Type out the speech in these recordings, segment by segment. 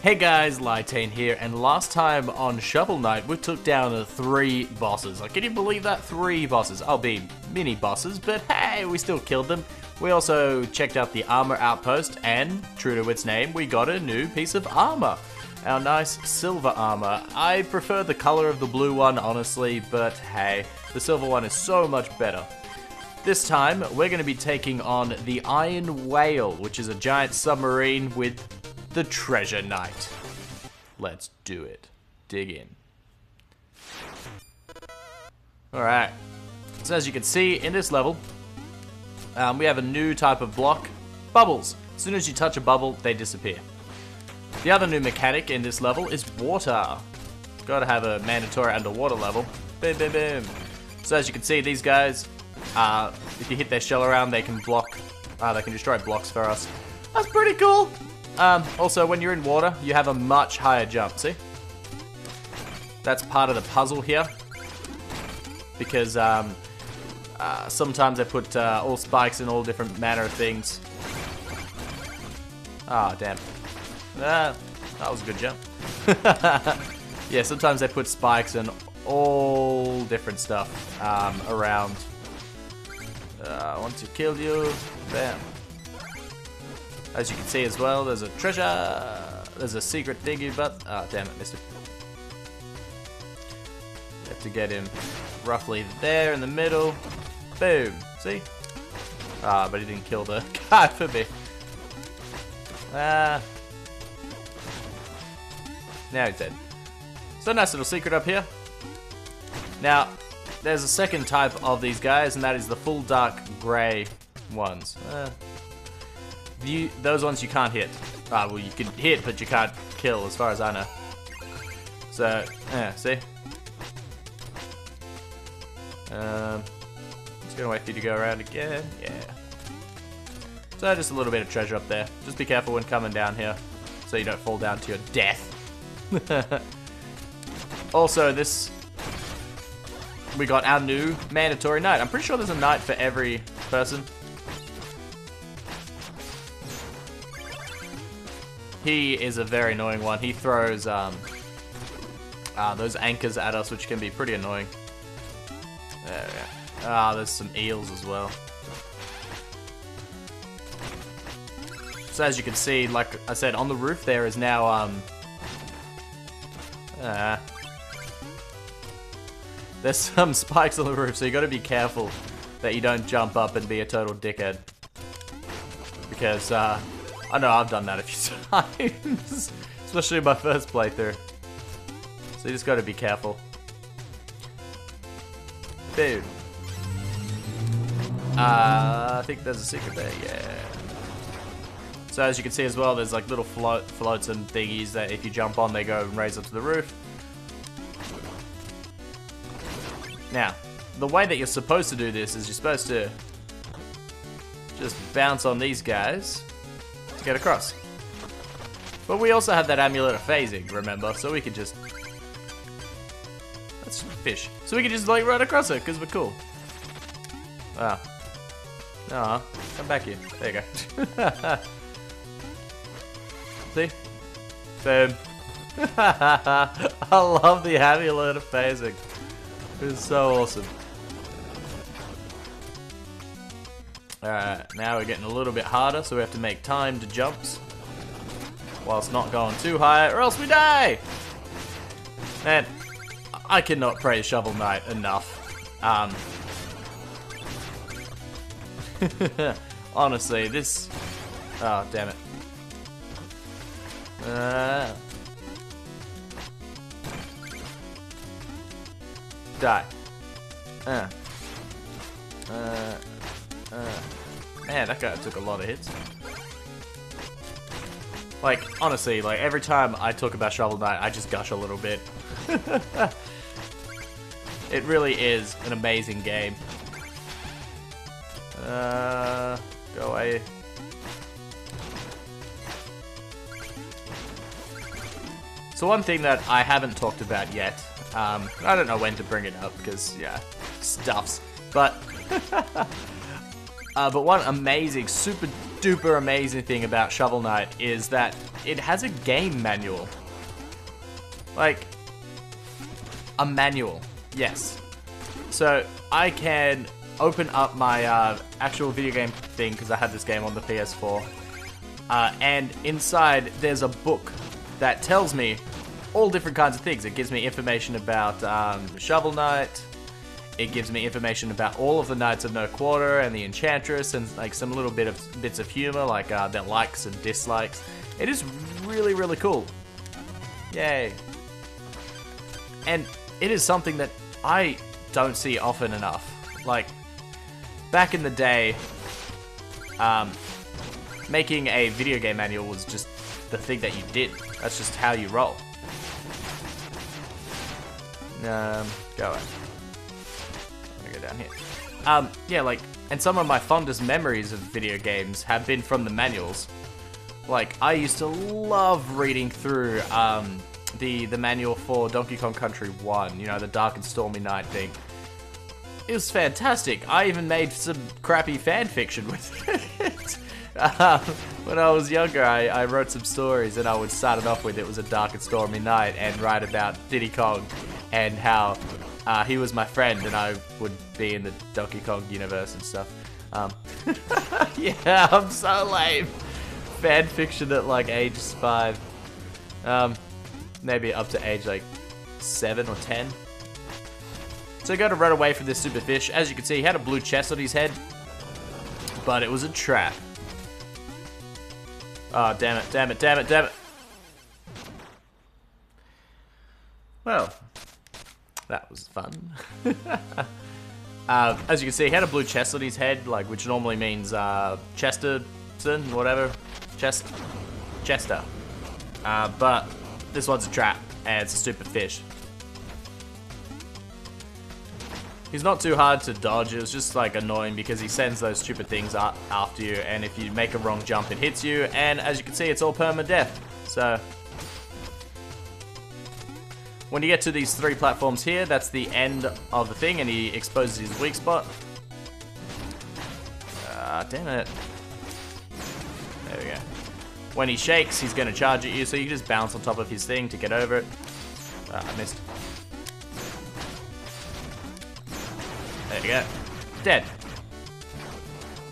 Hey guys, Lytane here, and last time on Shovel Knight we took down 3 bosses. Like, can you believe that? 3 bosses. I'll be mini bosses, but hey, we still killed them. We also checked out the armor outpost, and true to its name, we got a new piece of armor. Our nice silver armor. I prefer the color of the blue one, honestly, but hey, the silver one is so much better. This time, we're going to be taking on the Iron Whale, which is a giant submarine with the Treasure Knight. Let's do it. Dig in. Alright. So as you can see in this level, we have a new type of block. Bubbles. As soon as you touch a bubble, they disappear. The other new mechanic in this level is water. Gotta have a mandatory underwater level. Boom, boom, boom. So as you can see, these guys, if you hit their shell around, they can block, they can destroy blocks for us. That's pretty cool. Also, when you're in water, you have a much higher jump, see? That's part of the puzzle here. Because, sometimes they put all spikes in all different manner of things. Ah, damn. That was a good jump. Yeah, sometimes they put spikes in all different stuff around. I want to kill you. Bam. As you can see as well, there's a treasure. There's a secret thingy, but damn it, missed it. You have to get him roughly there in the middle. Boom. See? But he didn't kill the guy for me. Now he's dead. So nice little secret up here. Now, there's a second type of these guys, and that is the full dark grey ones. Those ones you can't hit. Well, you can hit, but you can't kill, as far as I know. So, see? Just gonna wait for you to go around again. Yeah. So, just a little bit of treasure up there. Just be careful when coming down here, so you don't fall down to your death. Also, we got our new mandatory knight. I'm pretty sure there's a knight for every person. He is a very annoying one. He throws those anchors at us, which can be pretty annoying. There we go. There's some eels as well. So as you can see, like I said, on the roof there is now there's some spikes on the roof, so you gotta be careful that you don't jump up and be a total dickhead. Because I know I've done that a few times, especially in my first playthrough. So you just gotta be careful. Boom. I think there's a secret there, yeah. So as you can see as well, there's like little floats and thingies that if you jump on, they go and raise up to the roof. Now, the way that you're supposed to do this is you're supposed to just bounce on these guys to get across. But we also have that amulet of phasing, remember? So we could just... That's fish. So we could just like run across it, because we're cool. Come back here. There you go. See? Boom. I love the amulet of phasing. It's so awesome. Alright, now we're getting a little bit harder, so we have to make timed jumps whilst not going too high, or else we die! Man, I cannot praise Shovel Knight enough. Honestly, this... Oh, damn it. Die. Man, that guy took a lot of hits. Like, honestly, like, every time I talk about Shovel Knight, I just gush a little bit. It really is an amazing game. Go away. So one thing that I haven't talked about yet, I don't know when to bring it up because, yeah, stuffs. But one amazing, super duper amazing thing about Shovel Knight is that it has a game manual. Like, a manual, yes. So I can open up my actual video game thing, because I had this game on the PS4, and inside there's a book that tells me all different kinds of things. It gives me information about Shovel Knight. It gives me information about all of the Knights of No Quarter and the Enchantress, and like some little bits of humor, like their likes and dislikes. It is really, really cool. Yay. And it is something that I don't see often enough. Like, back in the day, making a video game manual was just the thing that you did. That's just how you roll. Go away. I'm gonna go down here. Yeah, like, and some of my fondest memories of video games have been from the manuals. Like, I used to love reading through, the manual for Donkey Kong Country 1, you know, the Dark and Stormy Night thing. It was fantastic. I even made some crappy fan fiction with it. When I was younger, I wrote some stories, and I would start it off with it was a dark and stormy night, and write about Diddy Kong and how he was my friend, and I would be in the Donkey Kong universe and stuff. Yeah, I'm so lame. Fan fiction at like age 5. Maybe up to age like 7 or 10. So I got to run away from this Superfish. As you can see, he had a blue chest on his head, but it was a trap. Oh, damn it, damn it, damn it, damn it. Well, that was fun. As you can see, he had a blue chest on his head, like, which normally means Chesterton, whatever. Chester. But this one's a trap, and it's a stupid fish. He's not too hard to dodge. It was just like annoying because he sends those stupid things after you, and if you make a wrong jump, it hits you. And as you can see, it's all permadeath. So when you get to these 3 platforms here, that's the end of the thing, and he exposes his weak spot. Damn it. There we go. When he shakes, he's going to charge at you, so you just bounce on top of his thing to get over it. I missed. There you go. Dead.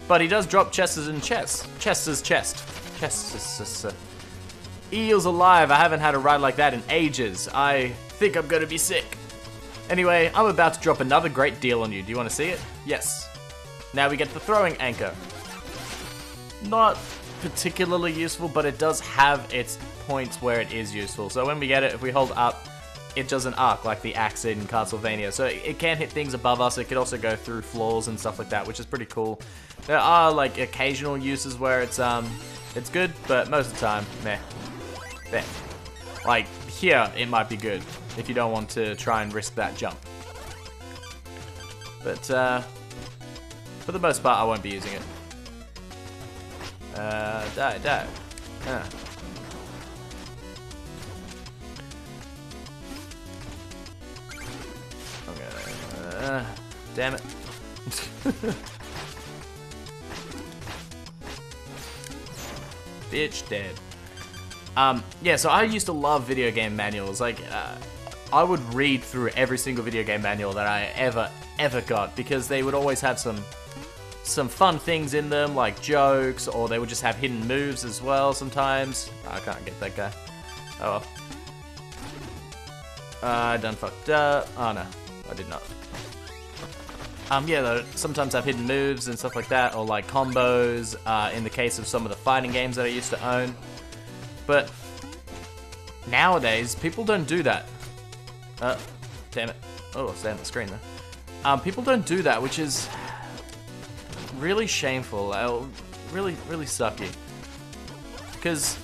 But he does drop Chester's in chest. Chester's chest. Chester's. Eel's alive. I haven't had a ride like that in ages. I think I'm gonna be sick. Anyway, I'm about to drop another great deal on you. Do you want to see it? Yes. Now we get the throwing anchor. Not particularly useful, but it does have its points where it is useful. So when we get it, if we hold up, it doesn't arc like the axe in Castlevania. So it can hit things above us. It could also go through floors and stuff like that, which is pretty cool. There are like occasional uses where it's good, but most of the time, meh. There. Like here, it might be good if you don't want to try and risk that jump. But for the most part, I won't be using it. Die. Damn it. Bitch dead. Yeah, so I used to love video game manuals. Like, I would read through every single video game manual that I ever got, because they would always have some fun things in them, like jokes, or they would just have hidden moves as well sometimes. I can't get that guy. Oh well. I done fucked up. Oh no, I did not. Yeah, though, sometimes have hidden moves and stuff like that, or like combos, in the case of some of the fighting games that I used to own. But nowadays, people don't do that. Damn it. Oh, I'll stay on the screen though. People don't do that, which is really shameful. Really sucky. Because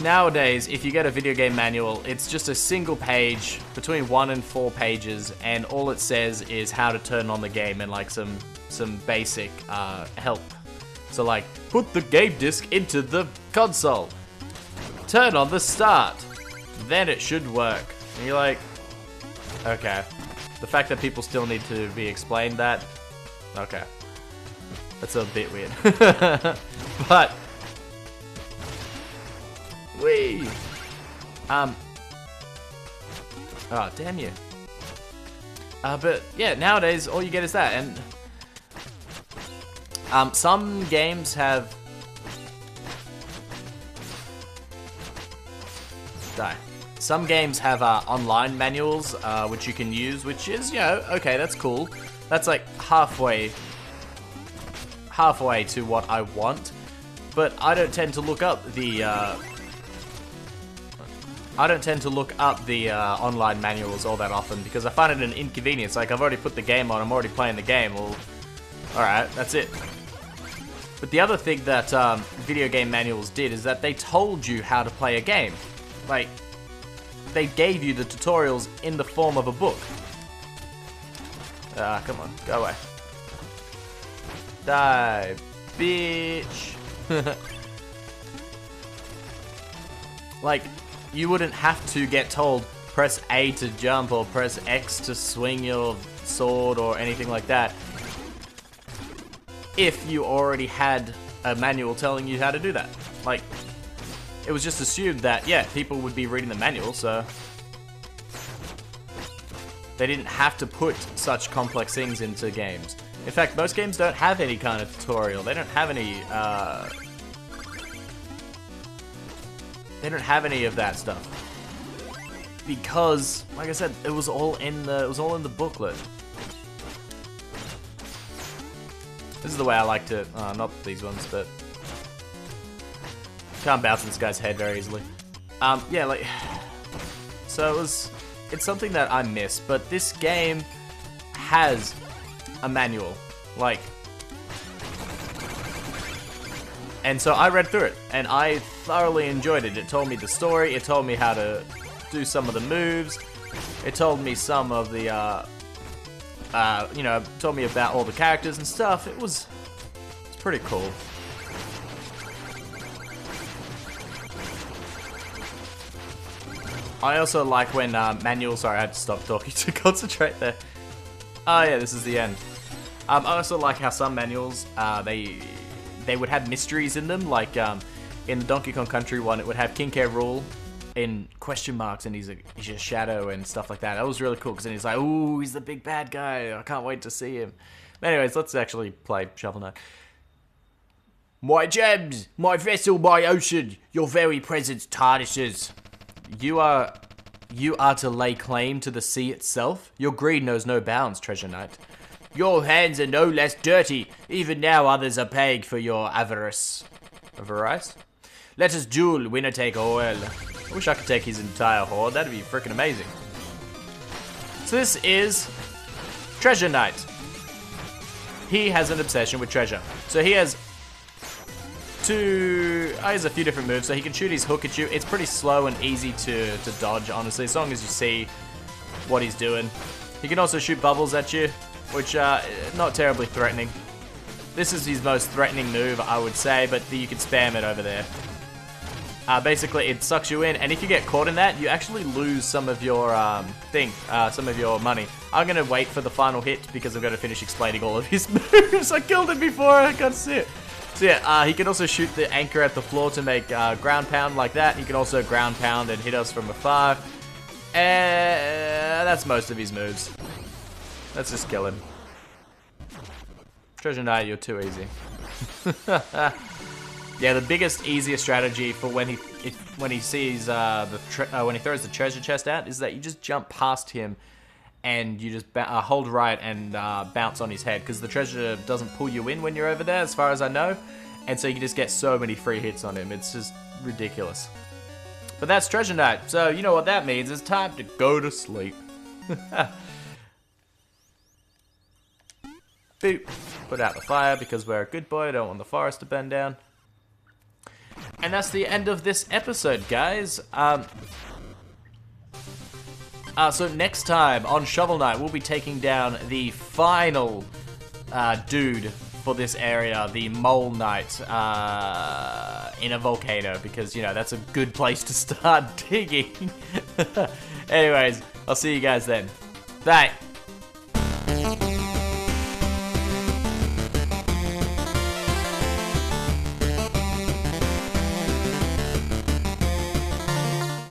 nowadays, if you get a video game manual, it's just a single page, between 1 and 4 pages, and all it says is how to turn on the game and like some basic help. So like, put the game disc into the console, turn on the start, then it should work. And you're like, okay. The fact that people still need to be explained that, okay. That's a bit weird. But whee! Oh, damn you. But yeah, nowadays all you get is that, and some games have Some games have online manuals which you can use, which is, you know, okay, that's cool. That's like halfway to what I want, but I don't tend to look up the online manuals all that often because I find it an inconvenience. Like, I've already put the game on, I'm already playing the game. Well, alright, that's it. But the other thing that video game manuals did is that they told you how to play a game. Like, they gave you the tutorials in the form of a book. Come on, go away. Die, bitch. Like, you wouldn't have to get told, press A to jump or press X to swing your sword or anything like that, if you already had a manual telling you how to do that. Like, it was just assumed that, yeah, people would be reading the manual, so they didn't have to put such complex things into games. In fact, most games don't have any kind of tutorial. They don't have any of that stuff. Because, like I said, it was all in the booklet. This is the way I like to, not these ones, but can't bounce this guy's head very easily. Yeah, like, so it's something that I miss, but this game has a manual, like, and so I read through it, and I thoroughly enjoyed it. It told me the story, it told me how to do some of the moves, it told me some of the, you know, told me about all the characters and stuff. It's pretty cool. I also like when manuals, sorry, I had to stop talking to concentrate there. Oh yeah, this is the end. I also like how some manuals, they would have mysteries in them, like in the Donkey Kong Country one, it would have King K. Rool in question marks, and he's a shadow and stuff like that. That was really cool, because then he's like, ooh, he's the big bad guy, I can't wait to see him. But anyways, let's actually play Shovel Knight. My gems, my vessel, my ocean, your very presence tarnishes. You are to lay claim to the sea itself. Your greed knows no bounds, Treasure Knight. Your hands are no less dirty. Even now others are paying for your avarice. Avarice? Let us duel, winner take all. I wish I could take his entire horde. That'd be freaking amazing. So this is Treasure Knight. He has an obsession with treasure. So he has he has a few different moves. So he can shoot his hook at you. It's pretty slow and easy to dodge, honestly, as long as you see what he's doing. He can also shoot bubbles at you, which are not terribly threatening. This is his most threatening move, I would say, but you can spam it over there. Basically, it sucks you in, and if you get caught in that, you actually lose some of your some of your money. I'm gonna wait for the final hit because I'm gonna finish explaining all of his moves. I killed him before I got to see it. So yeah, he can also shoot the anchor at the floor to make ground pound like that. He can also ground pound and hit us from afar. And that's most of his moves. Let's just kill him. Treasure Knight, you're too easy. Yeah, the biggest, easiest strategy for when he sees when he throws the treasure chest out is that you just jump past him and you just hold right and bounce on his head, because the treasure doesn't pull you in when you're over there, as far as I know, and so you just get so many free hits on him. It's just ridiculous. But that's Treasure Knight, so you know what that means. It's time to go to sleep. Boop. Put out the fire because we're a good boy. Don't want the forest to burn down. And that's the end of this episode, guys. So next time on Shovel Knight, we'll be taking down the final dude for this area, the Mole Knight, in a volcano, because, you know, that's a good place to start digging. Anyways, I'll see you guys then. Bye.